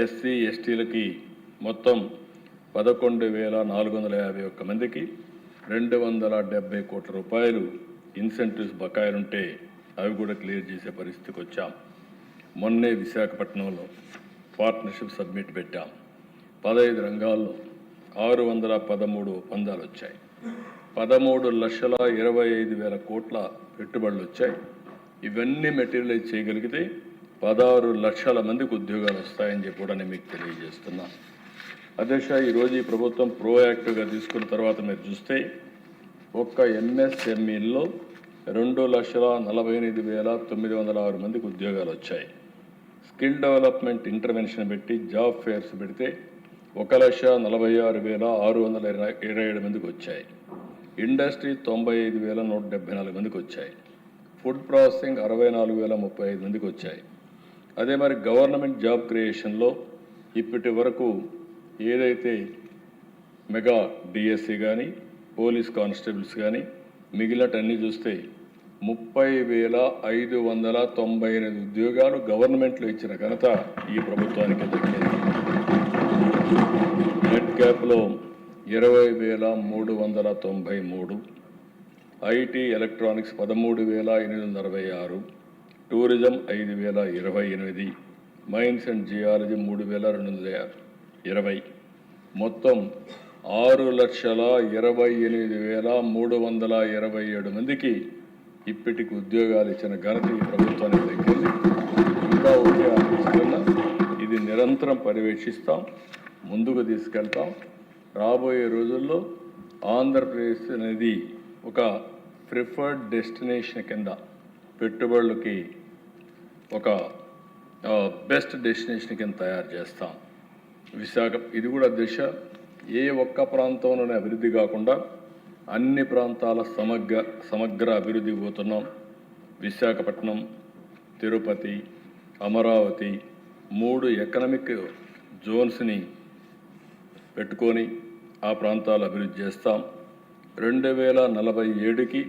SC ఎస్టీలకి మొత్తం 11,451 మందికి 270 కోట్ల రూపాయలు ఇన్సెంటివ్స్ బకాయిలుంటే అవి కూడా క్లియర్ చేసే పరిస్థితికి వచ్చాం. మొన్నే విశాఖపట్నంలో పార్ట్నర్షిప్ సబ్మిట్ పెట్టాం. 15 రంగాల్లో 613 ఒప్పందాలు వచ్చాయి. 13,25,000 కోట్ల పెట్టుబడులు వచ్చాయి. ఇవన్నీ మెటీరియలైజ్ చేయగలిగితే 16 లక్షల మందికి ఉద్యోగాలు వస్తాయని చెప్పి కూడా నేను మీకు తెలియజేస్తున్నా. అధ్యక్ష, ఈరోజు ఈ ప్రభుత్వం ప్రోయాక్టివ్గా తీసుకున్న తర్వాత మీరు చూస్తే ఒక్క ఎంఎస్ఎంఈల్లో 2,48,906 మందికి ఉద్యోగాలు వచ్చాయి. స్కిల్ డెవలప్మెంట్ ఇంటర్వెన్షన్ పెట్టి జాబ్ ఫేర్స్ పెడితే 1,46,627 మందికి వచ్చాయి. ఇండస్ట్రీ 95,174 మందికి వచ్చాయి. ఫుడ్ ప్రాసెసింగ్ 64,035 మందికి వచ్చాయి. అదే మరి గవర్నమెంట్ జాబ్ క్రియేషన్లో ఇప్పటి వరకు ఏదైతే మెగా డిఎస్సి కానీ పోలీస్ కానిస్టేబుల్స్ కానీ మిగిలినటన్నీ చూస్తే 30,598 ఉద్యోగాలు గవర్నమెంట్లో ఇచ్చిన ఘనత ఈ ప్రభుత్వానికి దక్కింది. నెట్ క్యాప్లో 20,393, IT electronics 13,866, tourism 5,028, mines and geology 3,220, మొత్తం 6,28,327 మందికి ఇప్పటికి ఉద్యోగాలు ఇచ్చిన ఘనత ఈ ప్రభుత్వానికి దక్కింది. ఇంకా ఉద్యోగాలు ఇది నిరంతరం పర్యవేక్షిస్తాం, ముందుకు తీసుకెళ్తాం. రాబోయే రోజుల్లో ఆంధ్రప్రదేశ్ అనేది ఒక ప్రిఫర్డ్ డెస్టినేషన్ కింద పెట్టుబడులకి ఒక బెస్ట్ డెస్టినేషన్ కింద తయారు చేస్తాం. విశాఖ ఇది కూడా దిశ ఏ ఒక్క ప్రాంతంలోనే అభివృద్ధి కాకుండా అన్ని ప్రాంతాల సమగ్ర అభివృద్ధి పోతున్నాం. విశాఖపట్నం, తిరుపతి, అమరావతి 3 ఎకనామిక్ జోన్స్ని పెట్టుకొని ఆ ప్రాంతాలు అభివృద్ధి చేస్తాం. 2047కి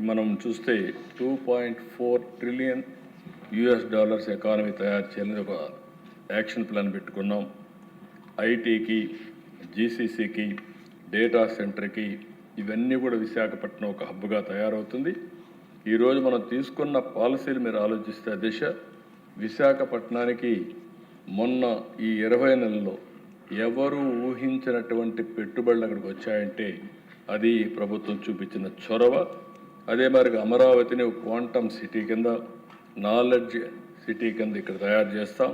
మనం చూస్తే $2.4 ట్రిలియన్ ఎకానమీ తయారు చేయాలని ఒక యాక్షన్ ప్లాన్ పెట్టుకున్నాం. ఐటీకి, జీసీసీకి, డేటా సెంటర్కి ఇవన్నీ కూడా విశాఖపట్నం ఒక హబ్గా తయారవుతుంది. ఈరోజు మనం తీసుకున్న పాలసీలు మీరు ఆలోచిస్తే దిశ విశాఖపట్నానికి మొన్న ఈ 20 నెలల్లో ఎవరు ఊహించినటువంటి పెట్టుబడులు అక్కడికి వచ్చాయంటే అది ప్రభుత్వం చూపించిన చొరవ. అదే మరి అమరావతిని క్వాంటమ్ సిటీ కింద, నాలెడ్జ్ సిటీ కింద ఇక్కడ తయారు చేస్తాం.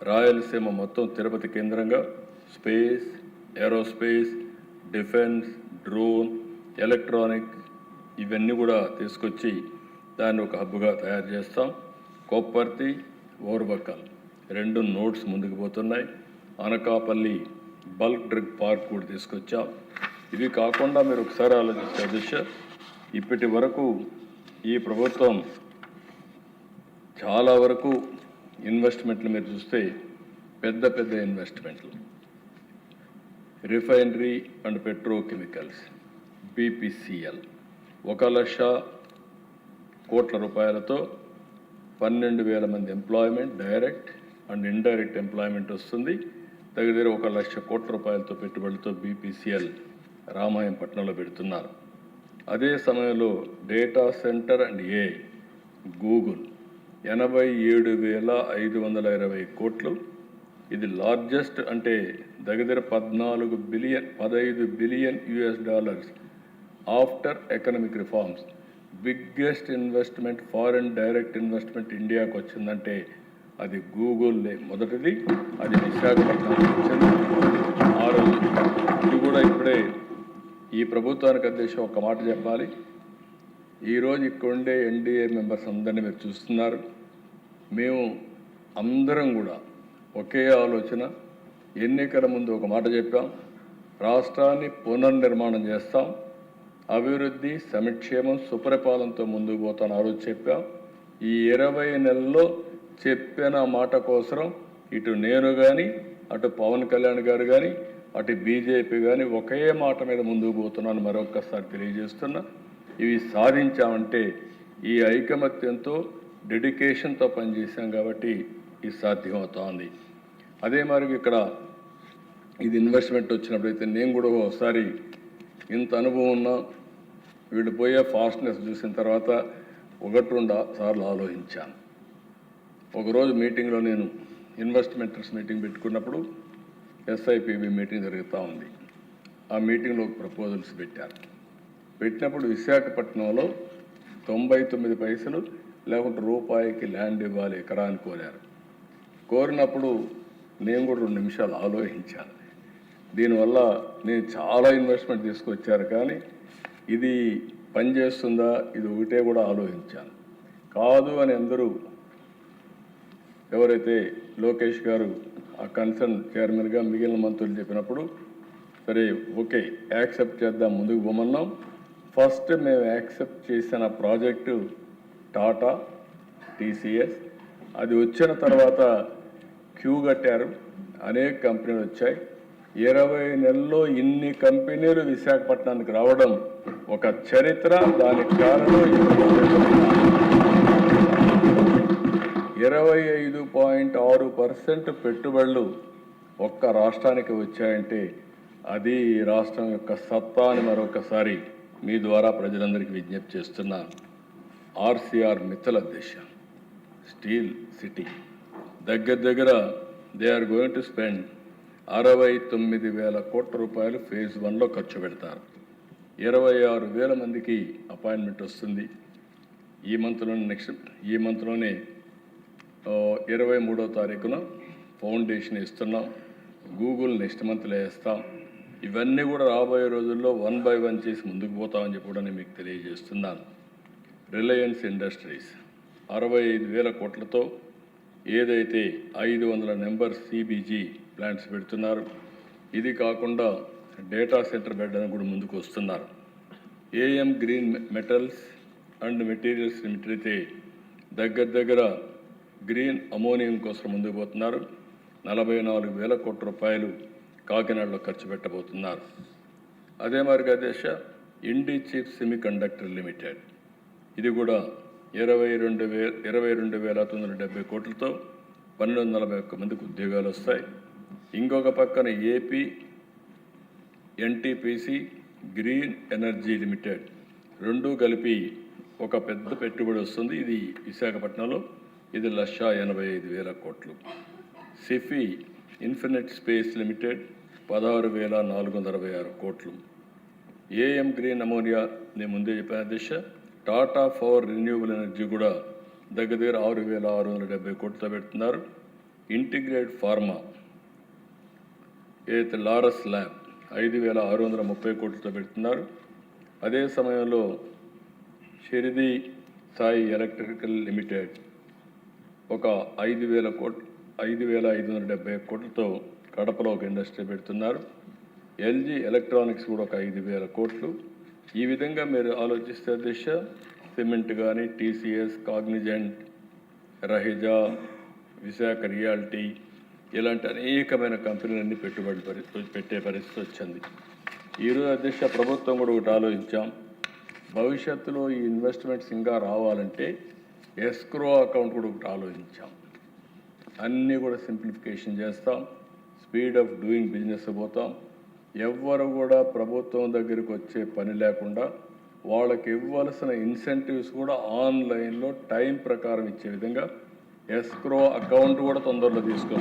రాయలసీమ మొత్తం తిరుపతి కేంద్రంగా space, aerospace, defence, drone, electronic ఇవన్నీ కూడా తీసుకొచ్చి దాన్ని ఒక హబ్గా తయారు చేస్తాం. కొప్పర్తి, ఓర్వకల్ 2 నోడ్స్ ముందుకు పోతున్నాయి. అనకాపల్లి బల్క్ డ్రగ్ పార్క్ కూడా తీసుకొచ్చాం. ఇవి కాకుండా మీరు ఒకసారి ఆలోచిస్తే దిశ ఇప్పటి వరకు ఈ ప్రభుత్వం చాలా వరకు ఇన్వెస్ట్మెంట్లు మీరు చూస్తే పెద్ద పెద్ద ఇన్వెస్ట్మెంట్లు, రిఫైనరీ అండ్ పెట్రోకెమికల్స్, బీపీసీఎల్ 1,00,000 కోట్ల రూపాయలతో 12,000 మంది employment, direct and indirect employment వస్తుంది. దగ్గర 1,00,000 కోట్ల రూపాయలతో పెట్టుబడితో బీపీసీఎల్ రామాయంపట్నంలో పెడుతున్నారు. అదే సమయంలో data centre and AI Google 87,520 కోట్లు. ఇది లార్జెస్ట్ అంటే దగ్గర $15 billion after economic reforms. Biggest investment, foreign direct investment ఇండియాకు వచ్చిందంటే అది గూగుల్లే మొదటిది. అది విశాఖపట్నం వచ్చింది. ఆ రోజు ఇది కూడా ఇప్పుడే ఈ ప్రభుత్వానికి అధ్యక్ష ఒక మాట చెప్పాలి. ఈరోజు ఇక్కడ ఉండే ఎన్డీఏ మెంబర్స్ అందరినీ మీరు చూస్తున్నారు. మేము అందరం కూడా ఒకే ఆలోచన. ఎన్నికల ముందు ఒక మాట చెప్పాం, రాష్ట్రాన్ని పునర్నిర్మాణం చేస్తాం, అభివృద్ధి, సంక్షేమం, సుపరిపాలనతో ముందుకు పోతాను ఆ రోజు చెప్పాం. ఈ 20 నెలల్లో చెప్పిన మాట కోసం ఇటు నేను కానీ, అటు పవన్ కళ్యాణ్ గారు కానీ, అటు బీజేపీ కానీ ఒకే మాట మీద ముందుకు పోతున్నాను మరొక్కసారి తెలియజేస్తున్నా. ఇవి సాధించామంటే ఈ ఐకమత్యంతో, డెడికేషన్తో పనిచేశాం కాబట్టి ఇది సాధ్యమవుతోంది. అదే మరి ఇక్కడ ఇది ఇన్వెస్ట్మెంట్ వచ్చినప్పుడైతే నేను కూడా ఒకసారి ఇంత అనుభవం ఉన్నా వీళ్ళు పోయే ఫాస్ట్నెస్ చూసిన తర్వాత 1-2 సార్లు ఆలోచించాను. ఒకరోజు మీటింగ్లో నేను ఇన్వెస్ట్మెంటర్స్ మీటింగ్ పెట్టుకున్నప్పుడు SIPB మీటింగ్ జరుగుతూ ఉంది. ఆ మీటింగ్లో ప్రపోజల్స్ పెట్టినప్పుడు విశాఖపట్నంలో 99 పైసలు లేకుంటే రూపాయికి ల్యాండ్ ఇవ్వాలి ఎకరాన్ని కోరినప్పుడు నేను కూడా 2 నిమిషాలు ఆలోచించాను. దీనివల్ల నేను చాలా ఇన్వెస్ట్మెంట్ తీసుకొచ్చారు, కానీ ఇది పనిచేస్తుందా ఇది ఒకటే కూడా ఆలోచించాను. కాదు అని అందరూ ఎవరైతే లోకేష్ గారు ఆ కన్సర్న్ చైర్మన్గా మిగిలిన మంత్రులు చెప్పినప్పుడు సరే ఓకే యాక్సెప్ట్ చేద్దాం, ముందుకు పోమన్నాం. ఫస్ట్ మేము యాక్సెప్ట్ చేసిన ప్రాజెక్టు టాటా TCS. అది వచ్చిన తర్వాత క్యూ కట్టారు, అనేక కంపెనీలు వచ్చాయి. 20 నెలల్లో ఇన్ని కంపెనీలు విశాఖపట్నానికి రావడం ఒక చరిత్ర. దానికి కారణం 25.6% పెట్టుబడులు ఒక్క రాష్ట్రానికి వచ్చాయంటే అది రాష్ట్రం యొక్క సత్తా అని మరొకసారి మీ ద్వారా ప్రజలందరికీ విజ్ఞప్తి చేస్తున్నాను. RCR మిత్తల దిశ స్టీల్ సిటీ దగ్గర they are going to spend 69,000 కోట్ల రూపాయలు ఫేజ్ 1లో ఖర్చు పెడతారు. 26,000 మందికి అపాయింట్మెంట్ వస్తుంది. ఈ మంత్లోనే 23వ తారీఖున ఫౌండేషన్ ఇస్తున్నాం. గూగుల్ నెక్స్ట్ మంత్లో వేస్తాం. ఇవన్నీ కూడా రాబోయే రోజుల్లో 1 by 1 చేసి ముందుకు పోతామని చెప్పి కూడా నేను మీకు తెలియజేస్తున్నాను. రిలయన్స్ ఇండస్ట్రీస్ 65,000 కోట్లతో ఏదైతే 500 నెంబర్ CBG ప్లాంట్స్ పెడుతున్నారు. ఇది కాకుండా డేటా సెంటర్ పెట్టడానికి కూడా ముందుకు వస్తున్నారు. AM green metals and materials limited అయితే దగ్గర గ్రీన్ అమోనియం కోసం ముందుకు పోతున్నారు. 44,000 కోట్ల రూపాయలు కాకినాడలో ఖర్చు పెట్టబోతున్నారు. అదే మరిగా దేశ ఇండి చిప్ సెమీ కండక్టర్ లిమిటెడ్ ఇది కూడా 22,970 కోట్లతో 1,241 మందికి ఉద్యోగాలు వస్తాయి. ఇంకొక పక్కన AP NTPC green energy limited 2 కలిపి ఒక పెద్ద పెట్టుబడి వస్తుంది. ఇది విశాఖపట్నంలో ఇది 1,85,000 కోట్లు. సిఫీ ఇన్ఫినిట్ స్పేస్ లిమిటెడ్ 16,466 కోట్లు. AM గ్రీన్ అమోనియా నేను ముందే చెప్పిన దిశ. టాటా పవర్ రెన్యూవబుల్ ఎనర్జీ కూడా దగ్గర 6,670 కోట్లతో పెడుతున్నారు. ఇంటిగ్రేట్ ఫార్మా ఏదైతే లారస్ ల్యాబ్ 5,630 కోట్లతో పెడుతున్నారు. అదే సమయంలో షిరిడి సాయి ఎలక్ట్రికల్ లిమిటెడ్ ఒక 5,570 కోట్లతో కడపలో ఒక ఇండస్ట్రీ పెడుతున్నారు. LG ఎలక్ట్రానిక్స్ కూడా ఒక 5,000 కోట్లు. ఈ విధంగా మీరు ఆలోచిస్తే దిశ సిమెంట్ కానీ TCS, కాగ్నిజెంట్, రహిజా, విశాఖ రియాలిటీ ఇలాంటి అనేకమైన కంపెనీలన్నీ పెట్టుబడులు పెట్టే పరిస్థితి వచ్చింది. ఈరోజు అధ్యక్ష ప్రభుత్వం కూడా ఒకటి ఆలోచించాం. భవిష్యత్తులో ఈ ఇన్వెస్ట్మెంట్స్ ఇంకా రావాలంటే ఎస్క్రో అకౌంట్ కూడా ఒకటి ఆలోచించాం. అన్నీ కూడా సింప్లిఫికేషన్ చేస్తాం. స్పీడ్ ఆఫ్ డూయింగ్ బిజినెస్ పోతాం. ఎవ్వరు కూడా ప్రభుత్వం దగ్గరికి వచ్చే పని లేకుండా వాళ్ళకి ఇవ్వాల్సిన ఇన్సెంటివ్స్ కూడా ఆన్లైన్లో టైం ప్రకారం ఇచ్చే విధంగా ఎస్క్రో అకౌంట్ కూడా తొందరలో తీసుకొస్తాం.